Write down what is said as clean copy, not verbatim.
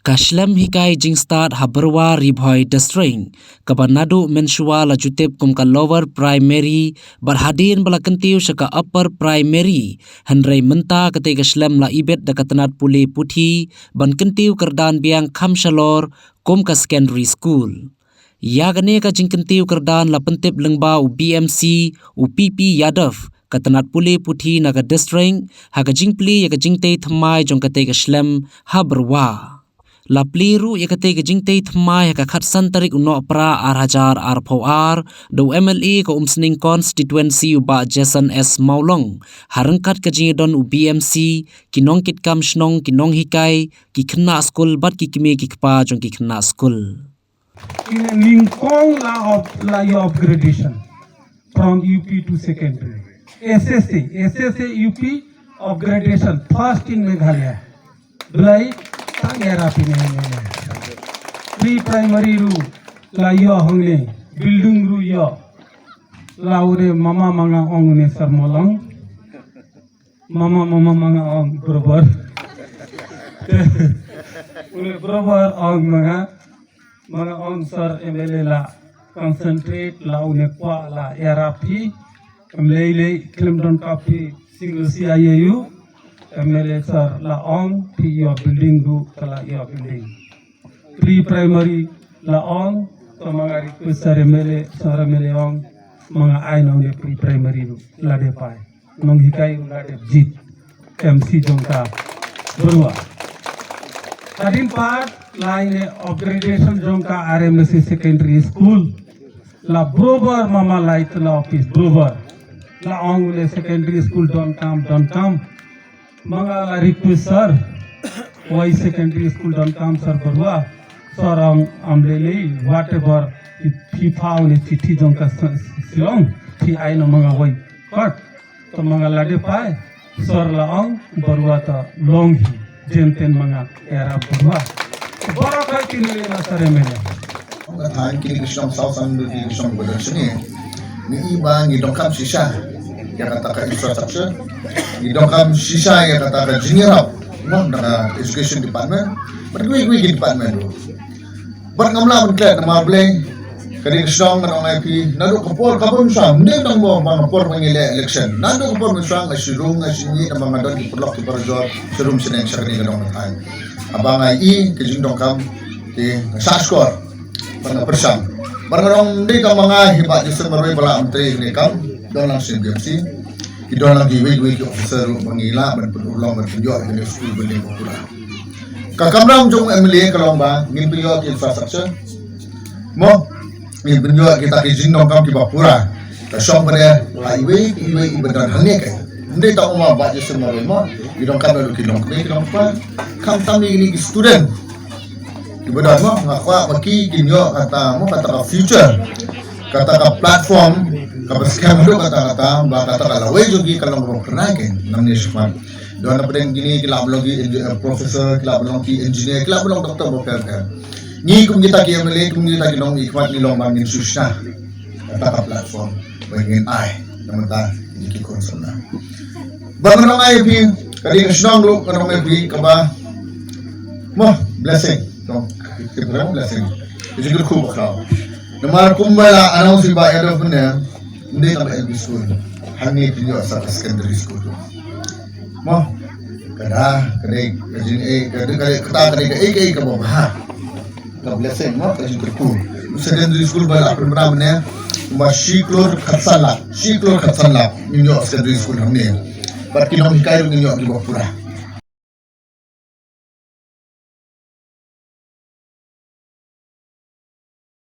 Kashlem hikai jing start haberwa ribhoi destring kabanadu mensua lajutip kumka lower primary berhadin bala kentiu syaka upper primary handrai menta ketika kashlem la ibet dakatanat puli puthi ban kentiu kerdan biang kamshalor kumka secondary school. Ya gane ka jing kentiu kerdan la pentip lengba u BMC u PP Yadav katanat puli puthi naga destring haga jingpli ya jingtei thamai jong ketika kashlem haberwa. La pliru ya kate jingtei thamai ka khatsan tarik uno pra arhajar arphoar do MLA ko umsning constituency uba Jason S Maulong harangkat ka jingdon u BMC kinong kitkam snong kinong hikai ki khna school bat ki kimi ki kpa jong ki khna school in a Lincoln la upgradation from UP to secondary SSA UP upgradation first in Meghalaya Blai Tangera pre-primary ru la yo hongle building ru yo laure mama manga ong ne sarmolang mama manga ong brobar une brobar ong manga ong sar MLA la concentrate la une kwa la RAP mlele Clemton Kapi single CIAU MLA sir la ong pi yo building du kala yo building pre-primary la ong to mga request sir MLA ong mga ay na uni pre-primary du la de pai nong hikai la de jit MC jongka berua tadin part line upgradation jongka RMC secondary school la brober mama light la office brober la ong le secondary school don't come mga la request sir why secondary school don't come sir barwa sir amlele whatever he found a chithi jongka silong thi ai no mga wai kat to mga la de pai sir la ong barwa ta long hi jenten mga era barwa bora kai kinile na sir mele than kini kisong sausan du di kisong bodan sini ni iba ni dokam sisa ya kata ka infrastructure ni dokam sisa ya kata ka engineer no na education department bergui department do bar ngamla benklet na mable kadi kisong na ngai pi nadu kapol kapon sang ndi tang mo bang kapol mangile election nadu kapol sang asilung asini na mga don iplok ti barjor serum sineng sakni gadong tay abang ai kijing dokam ti saskor pada persam barang di ka mga hibat di semarwe bala menteri ni kam don lang CBMC idon lang giwe officer mangila ban pedulong bertunjuk di school beli pura kakamram jong MLA kalong ba ngin pinyo infrastructure mo ngin pinyo kita kijing dong kam ki bapura ka shop pada highway ibadan hane kai ndi ta uma ba di semarwe mo idong kan lu kilong pa kam tami ni student ibadah mo ngakwa maki kinyo kata mo kata ka future kata ka platform ka scam do kata ba kata ka laway jogi kalong mo pernake namni shman do na peden gini kilablo gi professor kilablo ki engineer kilablo doktor bo per ni kum kita ki MLA kum kita ki long ikwat ni long bangin susna kata ka platform bangin ai namata ki konsona bangno ai pi kadi snong lu kanong ai pi ka ba mo blessing so kita blessing itu juga cool kau nama kumbala anong si ba edo punya hindi kami LB school hangi pinyo sa secondary school mo kada ka ba ka blessing mo kasi cool secondary school ba apun ramne ma shiklor khatsanla minyo secondary school hamne but kinong hikay ninyo di ba pura